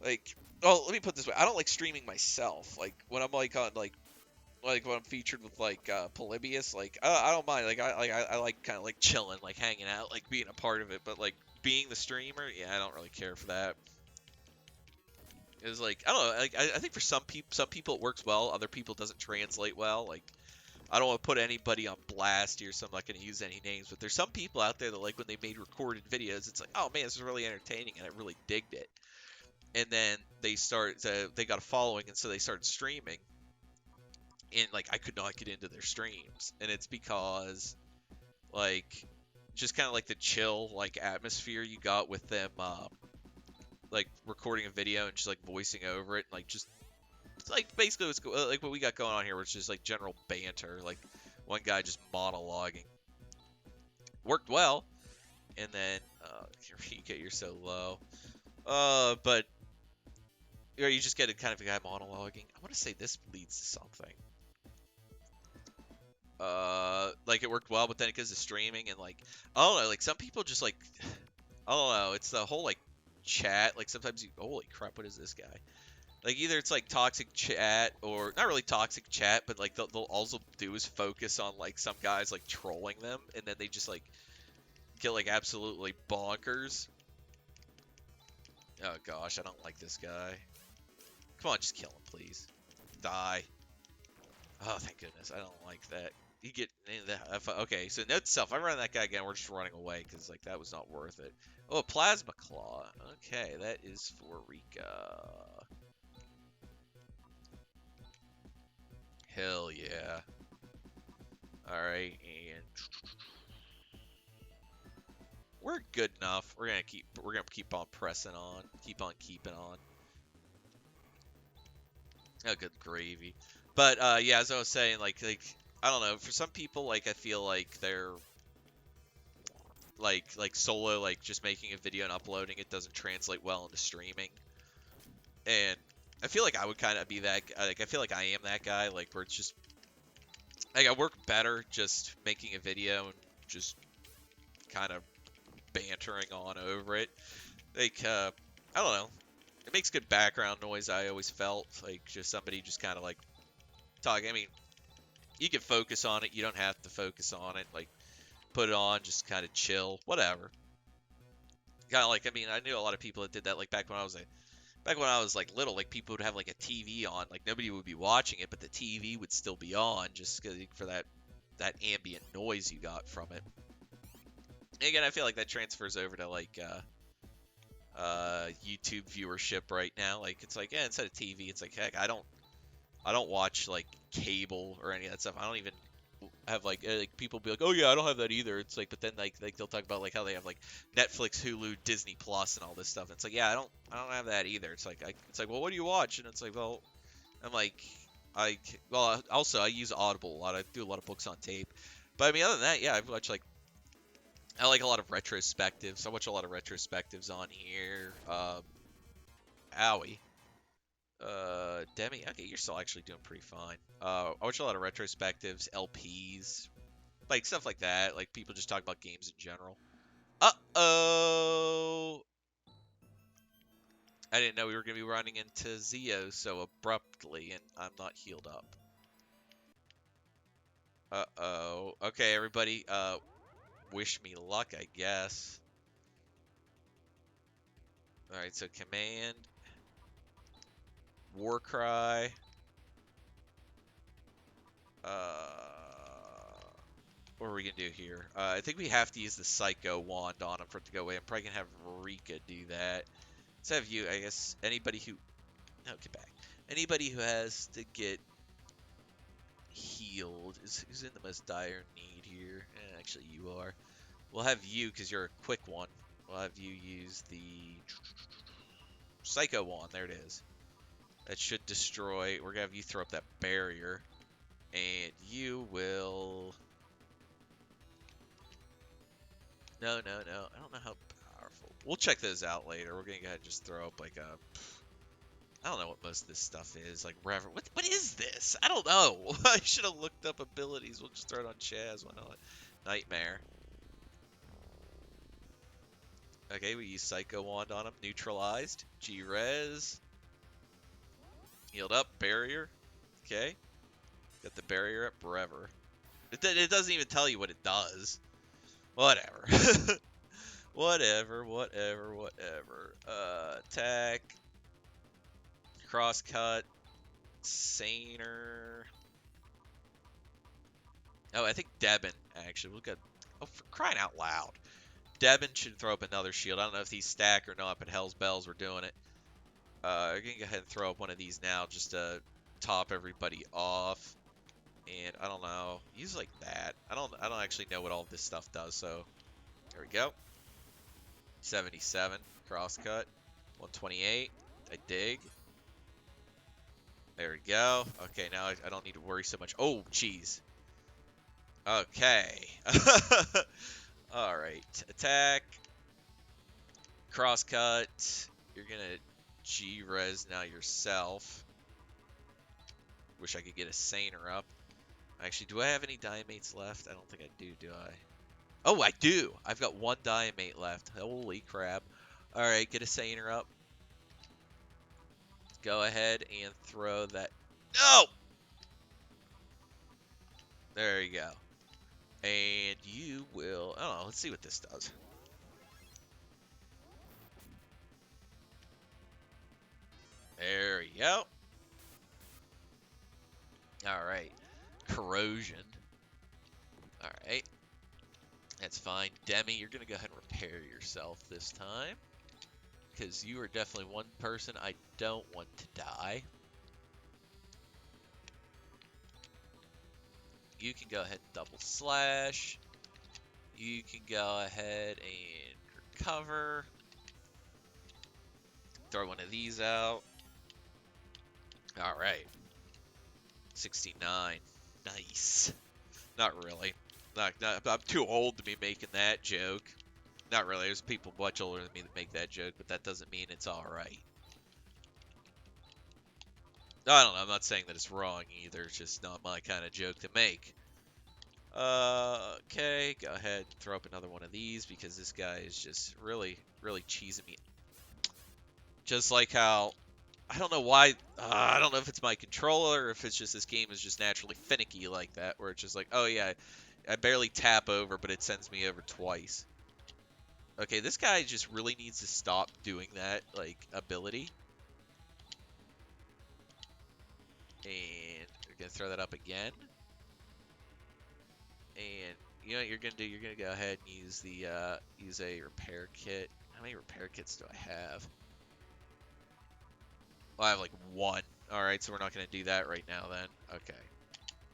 Like, oh, let me put it this way: I don't like streaming myself. Like when I'm like on like when I'm featured with like Polybius, like I don't mind. I like kind of like chilling, like hanging out, like being a part of it. But like being the streamer, yeah, I don't really care for that. It's like I don't know. Like I think for some people it works well. Other people it doesn't translate well. Like I don't want to put anybody on blast here, so I'm not going to use any names. But there's some people out there that like when they made recorded videos, it's like, oh man, this is really entertaining, and I really digged it. And then they got a following, and so they started streaming, and like I could not get into their streams, and it's because like just kind of like the chill like atmosphere you got with them like recording a video and just like voicing over it, like just it's like basically what's like what we got going on here, which is like general banter, like one guy just monologuing. Worked well, and then you're so low. But you just get a kind of a guy monologuing. I want to say this leads to something. Like it worked well, but then it goes to streaming and like I don't know, like some people just like I don't know, it's the whole like chat. Like sometimes you holy crap, what is this guy? Like either it's like toxic chat or not really toxic chat, but like they'll also do is focus on like some guys like trolling them, and then they just like get like absolutely bonkers. Oh gosh, I don't like this guy. Come on, just kill him, please. Die. Oh, thank goodness. I don't like that. You get okay. So note to self: if I run that guy again, we're just running away because like that was not worth it. Oh, a plasma claw. Okay, that is for Rika. Hell yeah. All right, and we're good enough. We're gonna keep on pressing on, keep on keeping on. Oh, good gravy. But yeah, as I was saying, like I don't know. For some people, like I feel like they're like solo, like just making a video and uploading it doesn't translate well into streaming. And I feel like I would kind of be that. Like I feel like I am that guy. Like where it's just like I work better just making a video and just kind of bantering on over it. Like I don't know. It makes good background noise. I always felt like just somebody just kind of like talking. I mean, you can focus on it. You don't have to focus on it. Like put it on, just kind of chill, whatever. Kind of like I mean, I knew a lot of people that did that. Like back when I was like little, like people would have like a TV on, like nobody would be watching it, but the TV would still be on just for that ambient noise you got from it. And again, I feel like that transfers over to like YouTube viewership right now. Like it's like yeah, instead of TV, it's like heck, I don't watch like cable or any of that stuff. I don't even have like people be like, oh yeah, I don't have that either. It's like, but then like they'll talk about like how they have like Netflix, Hulu, Disney Plus, and all this stuff. And it's like, yeah, I don't have that either. It's like it's like, well, what do you watch? And it's like, well, I'm like, well, also I use Audible a lot. I do a lot of books on tape. But I mean, other than that, yeah, I watch like I like a lot of retrospectives. I watch a lot of retrospectives on here. Owie. Demi, okay, you're still actually doing pretty fine. I watch a lot of retrospectives, LPs, like stuff like that. Like people just talk about games in general. Uh-oh. I didn't know we were going to be running into Zio so abruptly, and I'm not healed up. Uh-oh. Okay, everybody, wish me luck, I guess. Alright, so command, Warcry, what are we gonna do here? I think we have to use the Psycho Wand on him for it to go away. I'm probably gonna have Rika do that. Let's have you, I guess, anybody who... No, get back. Anybody who has to get healed is who's in the most dire need here. Actually, you are. We'll have you, because you're a quick one. We'll have you use the Psycho Wand. There it is. That should destroy... We're gonna have you throw up that barrier. And you will... No, no, no. I don't know how powerful. We'll check those out later. We're gonna go ahead and just throw up like a... I don't know what most of this stuff is. Like, wherever. What is this? I don't know. I should have looked up abilities. We'll just throw it on Chaz. Why not? Nightmare. Okay, we use Psycho Wand on him. Neutralized. G-Res. Healed up. Barrier. Okay. Got the barrier up forever. It doesn't even tell you what it does. Whatever. Whatever. Attack. Crosscut. Saner. Oh, I think Devin, actually. We'll get... Oh, for crying out loud. Devin should throw up another shield. I don't know if these stack or not, but Hell's Bells, we're doing it. We're going to go ahead and throw up one of these now just to top everybody off. And I don't know. Use like that. I don't actually know what all this stuff does, so there we go. 77. Crosscut. 128. I dig. There we go. Okay, now I don't need to worry so much. Oh, jeez. Okay. Alright. Attack. Crosscut. You're gonna G-Res now yourself. Wish I could get a Saner up. Actually, do I have any Diamates left? I don't think I do I? Oh, I do! I've got one Diamate left. Holy crap. Alright, get a Saner up. Go ahead and throw that. No! There you go. And you will... Oh, let's see what this does. There you go. Alright. Corrosion. Alright. That's fine. Demi, you're going to go ahead and repair yourself this time. Because you are definitely one person I don't want to die. You can go ahead and double slash. You can go ahead and recover. Throw one of these out. Alright. 69. Nice. Not really. I'm too old to be making that joke. Not really. There's people much older than me that make that joke, but that doesn't mean it's alright. I don't know. I'm not saying that it's wrong either. It's just not my kind of joke to make. Okay. Go ahead and throw up another one of these because this guy is just really cheesing me. Just like how... I don't know why... I don't know if it's my controller or if it's just this game is just naturally finicky like that. Where it's just like, oh yeah, I barely tap over, but it sends me over twice. Okay, this guy just really needs to stop doing that, like, ability. And we're going to throw that up again. And you know what you're going to do? You're going to go ahead and use the use a repair kit. How many repair kits do I have? Well, I have like one. Alright, so we're not going to do that right now then. Okay.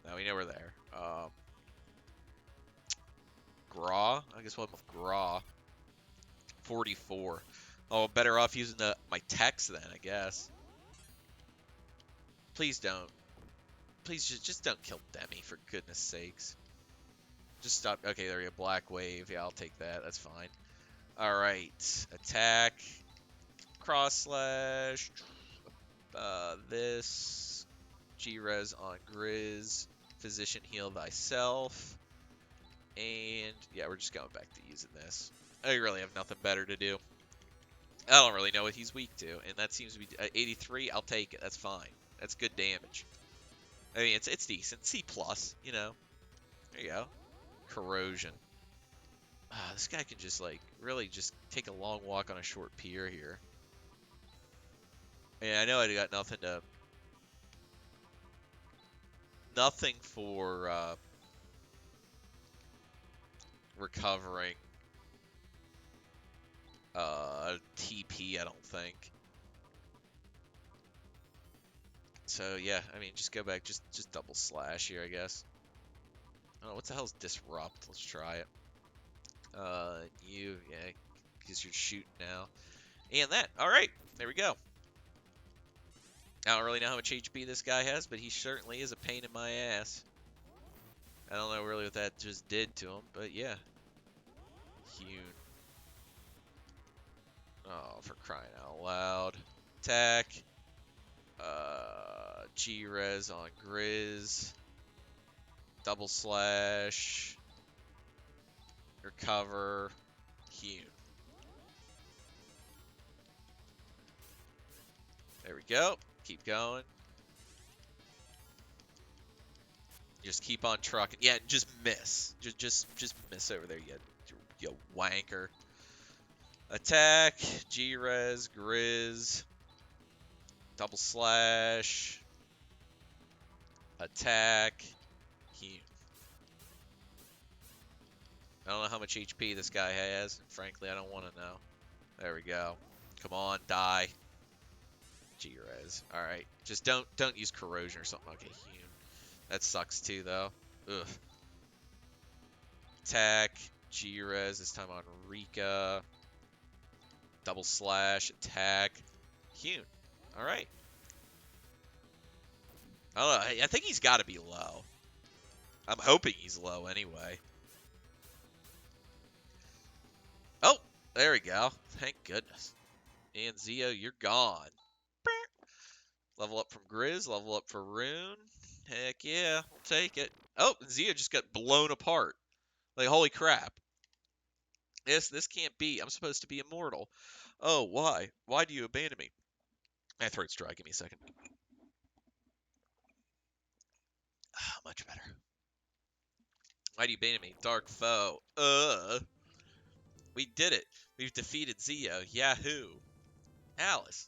Now we know we're there. Graw? I guess we'll have Graw. 44. Oh, better off using my text then, I guess. Please don't. Please just don't kill Demi, for goodness sakes. Just stop. Okay, there you go. Black Wave. Yeah, I'll take that. That's fine. Alright. Attack. Cross slash. This. G-Res on Grizz. Physician Heal Thyself. And, yeah, we're just going back to using this. I really have nothing better to do. I don't really know what he's weak to, and that seems to be 83. I'll take it. That's fine. That's good damage. I mean, it's decent. C+, you know. There you go. Corrosion. This guy can just, like, really just take a long walk on a short pier here. And I know I got nothing to... Nothing for, recovering, TP, I don't think. So, yeah, I mean, just go back, just double slash here, I guess. Oh, what the hell's Disrupt? Let's try it. Yeah, because you're shooting now. And that. Alright, there we go. I don't really know how much HP this guy has, but he certainly is a pain in my ass. I don't know really what that just did to him, but yeah. Hewn. Oh, for crying out loud. Attack. G-Res on Grizz. Double slash. Recover. Hewn. There we go. Keep going. Just keep on trucking. Yeah, just miss. Just miss over there, you wanker. Attack. G-Res. Grizz. Double slash. Attack. Hewn. I don't know how much HP this guy has. And frankly, I don't want to know. There we go. Come on, die. G-Res. Alright. Just don't use corrosion or something. Okay, hewn. That sucks too, though. Ugh. Attack. G-Res. This time on Rika. Double slash. Attack. Hewn. Alright. I don't know. I think he's got to be low. I'm hoping he's low anyway. Oh, there we go. Thank goodness. And Zio, you're gone. Level up from Grizz, level up for Rune. Heck yeah, we'll take it. Oh, Zio just got blown apart. Like, holy crap. This can't be. I'm supposed to be immortal. Oh, why? Why do you abandon me? My throat's dry. Give me a second. Much better. Why do you abandon me? Dark foe. We did it. We've defeated Zio. Yahoo. Alice.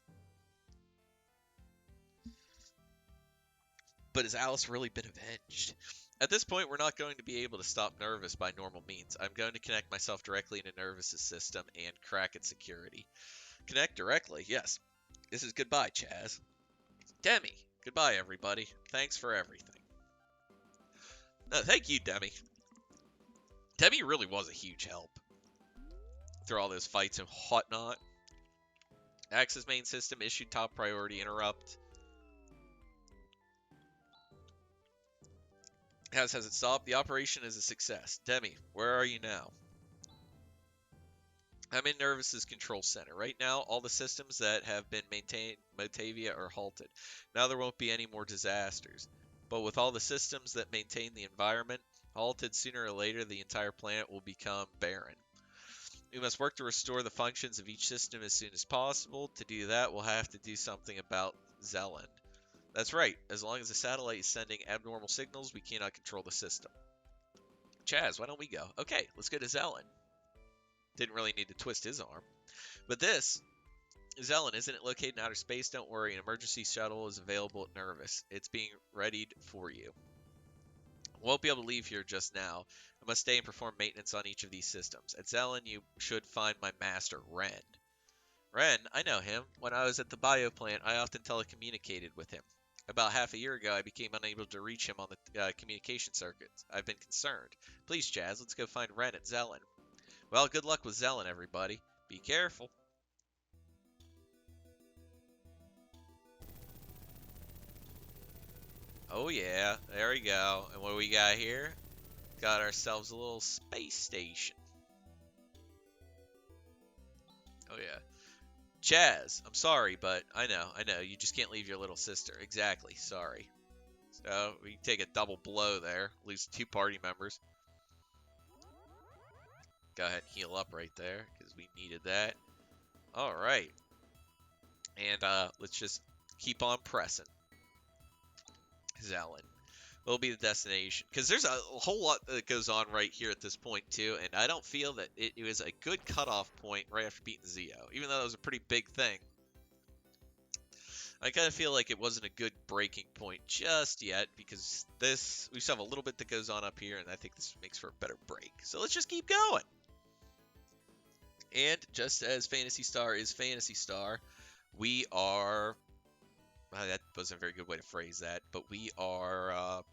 But has Alice really been avenged? At this point, we're not going to be able to stop Nervous by normal means. I'm going to connect myself directly into Nervous's system and crack its security. Connect directly? Yes. This is goodbye, Chaz. Demi. Goodbye, everybody. Thanks for everything. No, thank you, Demi. Demi really was a huge help through all those fights and whatnot. Access main system issued top priority interrupt. Has it stopped? The operation is a success. Demi, where are you now? I'm in Nervous's control center. Right now, all the systems that have been maintained Motavia are halted. Now there won't be any more disasters. But with all the systems that maintain the environment halted, sooner or later the entire planet will become barren. We must work to restore the functions of each system as soon as possible. To do that, we'll have to do something about Zelen. That's right. As long as the satellite is sending abnormal signals, we cannot control the system. Chaz, why don't we go? Okay, let's go to Zelen. Didn't really need to twist his arm. But this, Zelen, isn't it located in outer space? Don't worry, an emergency shuttle is available at Nervous. It's being readied for you. I won't be able to leave here just now. I must stay and perform maintenance on each of these systems. At Zelen, you should find my master, Ren. Ren, I know him. When I was at the bioplant, I often telecommunicated with him. About half a year ago, I became unable to reach him on the communication circuits. I've been concerned. Please, Chaz, let's go find Ren at Zelen. Well, good luck with Zelen, everybody. Be careful. Oh yeah, there we go. And what do we got here? Got ourselves a little space station. Oh yeah. Chaz, I'm sorry, but I know, you just can't leave your little sister. Exactly, sorry. So, we take a double blow there. Lose 2 party members. Go ahead and heal up right there, because we needed that. Alright. And, let's just keep on pressing. Zelen will be the destination. Because there's a whole lot that goes on right here at this point, too, and I don't feel that it was a good cutoff point right after beating Zio, even though that was a pretty big thing. I kind of feel like it wasn't a good breaking point just yet, because we still have a little bit that goes on up here, and I think this makes for a better break. So let's just keep going. And just as Phantasy Star is Phantasy Star, we are... Well, that wasn't a very good way to phrase that, but we are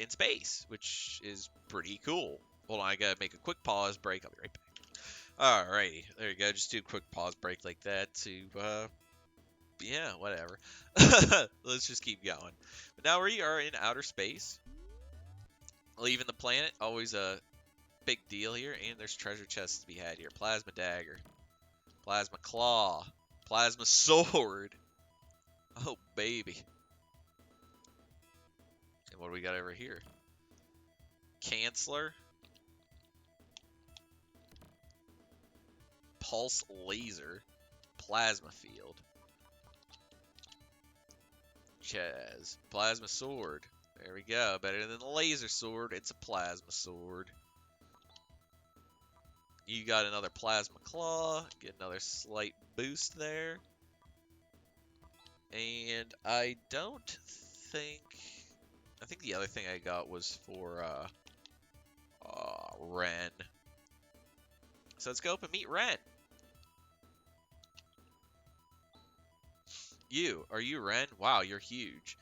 in space, which is pretty cool. Hold on, I gotta make a quick pause break. I'll be right back. Alrighty, there you go. Just do a quick pause break like that to, yeah, whatever. Let's just keep going. But now we are in outer space. Leaving the planet, always a big deal here. And there's treasure chests to be had here. Plasma dagger. Plasma claw. Plasma sword. Oh, baby. And what do we got over here? Canceller. Pulse laser. Plasma field. Chaz. Plasma sword. There we go. Better than the laser sword. It's a plasma sword. You got another plasma claw. Get another slight boost there. And I don't think... I think the other thing I got was for Ren. So let's go up and meet Ren. Are you Ren? Wow, you're huge.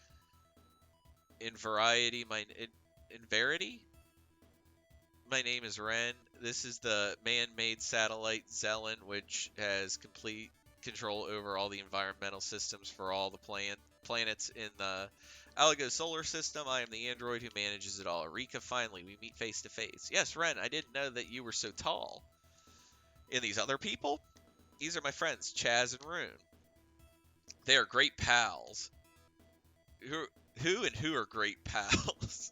In Verity, my name is Ren. This is the man-made satellite Zelen, which has complete control over all the environmental systems for all the planets in the Algo solar system. I am the android who manages it all. Rika, finally, we meet face to face. Yes, Ren, I didn't know that you were so tall. And these other people? These are my friends, Chaz and Rune. They are great pals. Who are great pals?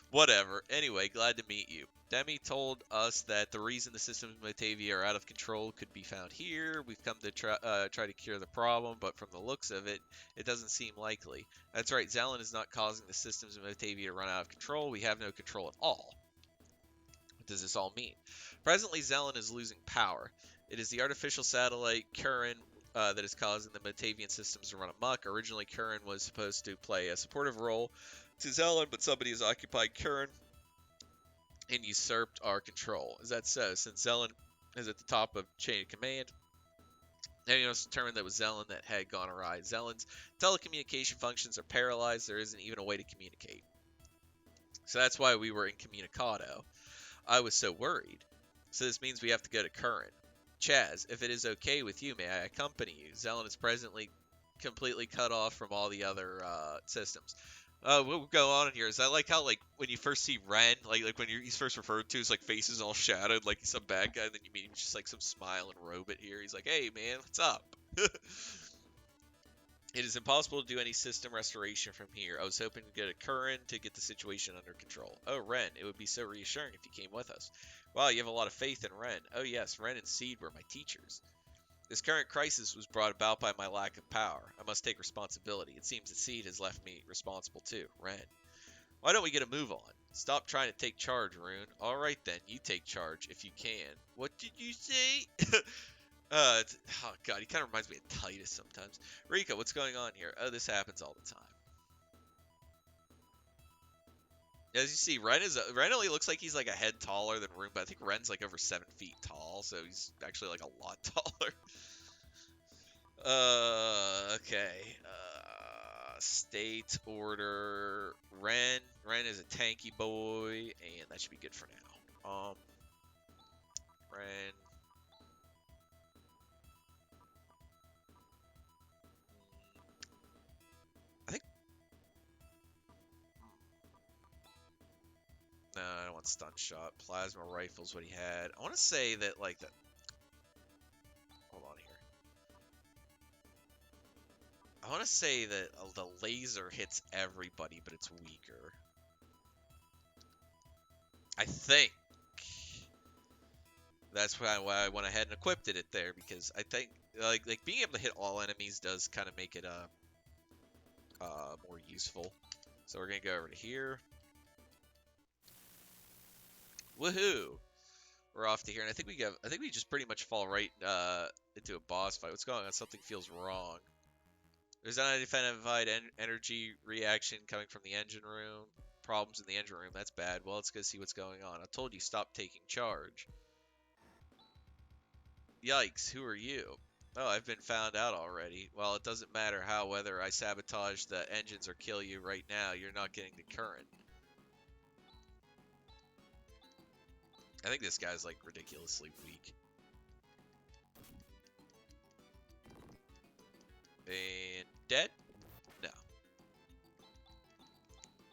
Whatever. Anyway, glad to meet you. Demi told us that the reason the systems in Batavia are out of control could be found here. We've come to try to cure the problem, but from the looks of it, it doesn't seem likely. That's right, Zelen is not causing the systems in Batavia to run out of control. We have no control at all. What does this all mean? Presently, Zelen is losing power. It is the artificial satellite Curran that is causing the Batavian systems to run amok. Originally, Curran was supposed to play a supportive role to Zelen, but somebody has occupied Curran and usurped our control. Is that so? Since Zelen is at the top of chain of command, it was determined that it was Zelen that had gone awry. Zelen's telecommunication functions are paralyzed. There isn't even a way to communicate. So that's why we were incommunicado. I was so worried. So this means we have to go to Curran. Chaz, if it is okay with you, may I accompany you? Zelen is presently completely cut off from all the other systems. What will go on in here is I like how like when you first see Ren, like when he's first referred to, his like face is all shadowed, like he's some bad guy. And then you meet him just like some smiling robot here. He's like, "Hey man, what's up?" It is impossible to do any system restoration from here. I was hoping to get a Curran to get the situation under control. Oh, Ren, it would be so reassuring if you came with us. Wow, you have a lot of faith in Ren. Oh yes, Ren and Seed were my teachers. This current crisis was brought about by my lack of power. I must take responsibility. It seems that Seed has left me responsible too. Ren. Why don't we get a move on? Stop trying to take charge, Rune. Alright then, you take charge if you can. What did you say? Oh god, he kind of reminds me of Titus sometimes. Rika, what's going on here? Oh, this happens all the time. As you see, Ren only looks like he's like a head taller than Rune, but I think Ren's like over 7 feet tall, so he's actually like a lot taller. Okay. State order. Ren is a tanky boy, and that should be good for now. Ren. I think. No, I don't want stun shot. Plasma rifle's what he had. I want to say that like the. Hold on here. I want to say that the laser hits everybody, but it's weaker. I think. That's why I went ahead and equipped it there, because I think like being able to hit all enemies does kind of make it more useful. So we're gonna go over to here. Woohoo! We're off to here, and I think we just pretty much fall right into a boss fight. What's going on? Something feels wrong. There's an unidentified energy reaction coming from the engine room. Problems in the engine room. That's bad. Well, let's go see what's going on. I told you stop taking charge. Yikes! Who are you? Oh, I've been found out already. Well, it doesn't matter whether I sabotage the engines or kill you right now. You're not getting the current. I think this guy's like ridiculously weak. And dead? No.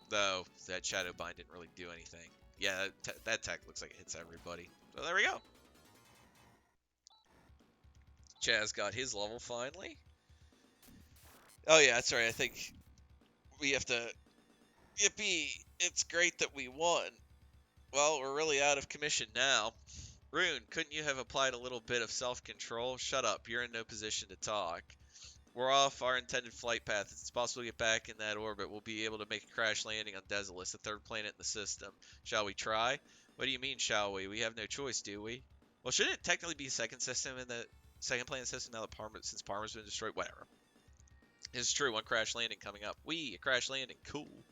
Though that shadow bind didn't really do anything. Yeah, that tech looks like it hits everybody. So there we go. Chaz got his level finally. Oh yeah, that's right. I think we have to. Yippee! It's great that we won. Well, we're really out of commission now. Rune, couldn't you have applied a little bit of self-control? Shut up. You're in no position to talk. We're off our intended flight path. It's possible to get back in that orbit. We'll be able to make a crash landing on Desolus, the third planet in the system. Shall we try? What do you mean, shall we? We have no choice, do we? Well, shouldn't it technically be second system in the second planet system now that since Parma's been destroyed? Whatever. It's true. One crash landing coming up. A crash landing. Cool.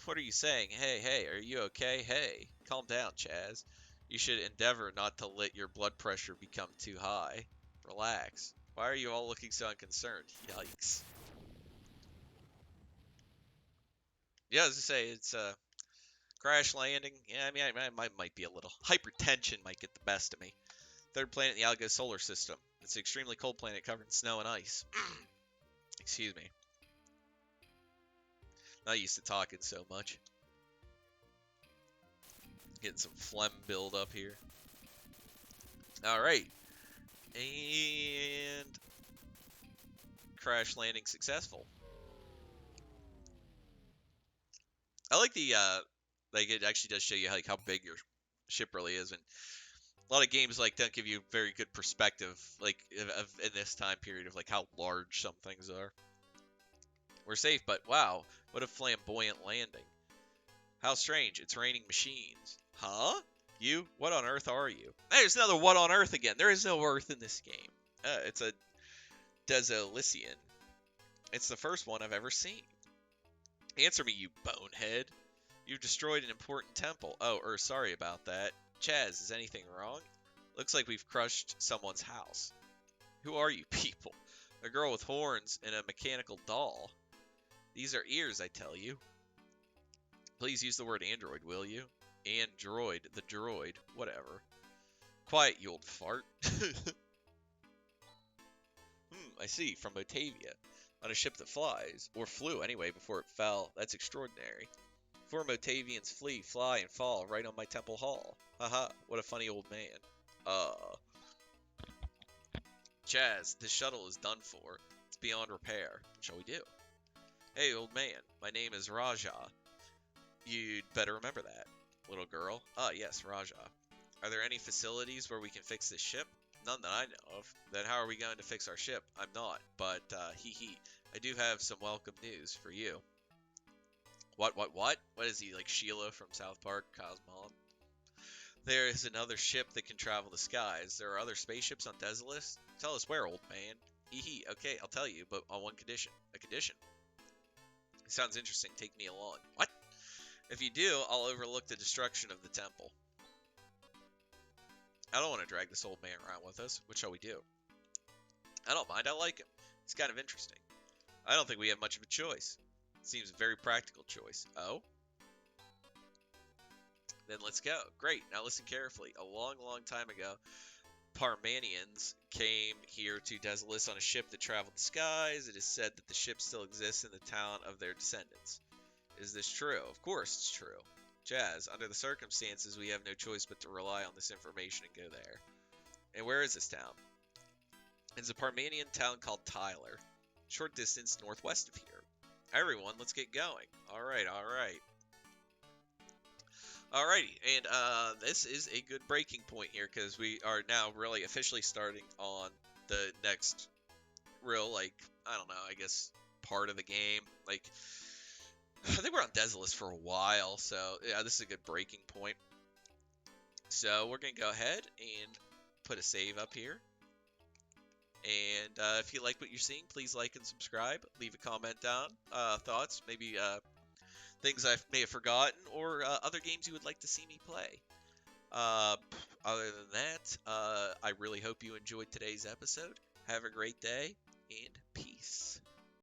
What are you saying? Hey, hey, are you okay? Hey, calm down, Chaz. You should endeavor not to let your blood pressure become too high. Relax. Why are you all looking so unconcerned? Yikes. Yeah, as I say, it's a crash landing. Yeah, I mean, I might be a little. Hypertension might get the best of me. Third planet in the Algo solar system. It's an extremely cold planet covered in snow and ice. Excuse me. Not used to talking so much. Getting some phlegm build up here. Alright. And crash landing successful. I like the like it actually does show you how big your ship really is, and a lot of games like don't give you very good perspective like in this time period of like how large some things are. We're safe, but wow, what a flamboyant landing. How strange, it's raining machines. Huh? You? What on earth are you? There's another what on earth again. There is no earth in this game. It's a Desolician. It's the first one I've ever seen. Answer me, you bonehead. You've destroyed an important temple. Oh, sorry about that. Chaz, is anything wrong? Looks like we've crushed someone's house. Who are you people? A girl with horns and a mechanical doll. These are ears, I tell you. Please use the word android, will you? Android, the droid, whatever. Quiet, you old fart. I see, from Batavia. On a ship that flies, or flew anyway before it fell. That's extraordinary. 4 Motavians fly, and fall right on my temple hall. Haha, what a funny old man. Chaz, this shuttle is done for. It's beyond repair. What shall we do? Hey, old man, my name is Raja. You'd better remember that. Little girl. Ah, yes, Raja. Are there any facilities where we can fix this ship? None that I know of. Then how are we going to fix our ship? I'm not, but hee. I do have some welcome news for you. What? What is he, like Sheila from South Park, Cosmon? There is another ship that can travel the skies. There are other spaceships on Desolus? Tell us where, old man. Hee. Okay, I'll tell you, but on one condition. A condition? It sounds interesting. Take me along. What? If you do, I'll overlook the destruction of the temple. I don't want to drag this old man around with us. What shall we do? I don't mind. I like him. He's kind of interesting. I don't think we have much of a choice. It seems a very practical choice. Oh? Then let's go. Great. Now listen carefully. A long, long time ago, Parmanians came here to Desolus on a ship that traveled the skies. It is said that the ship still exists in the town of their descendants. Is this true? Of course it's true. Chaz, under the circumstances, we have no choice but to rely on this information and go there. And where is this town? It's a Parmanian town called Tyler, short distance northwest of here. Everyone, let's get going. Alright. Alrighty, and this is a good breaking point here, because we are now really officially starting on the next real, like, I don't know, I guess, part of the game. Like, I think we're on Desolus for a while, so yeah, this is a good breaking point. So we're going to go ahead and put a save up here. And if you like what you're seeing, please like and subscribe. Leave a comment down, thoughts, maybe things I may have forgotten, or other games you would like to see me play. Other than that, I really hope you enjoyed today's episode. Have a great day, and peace.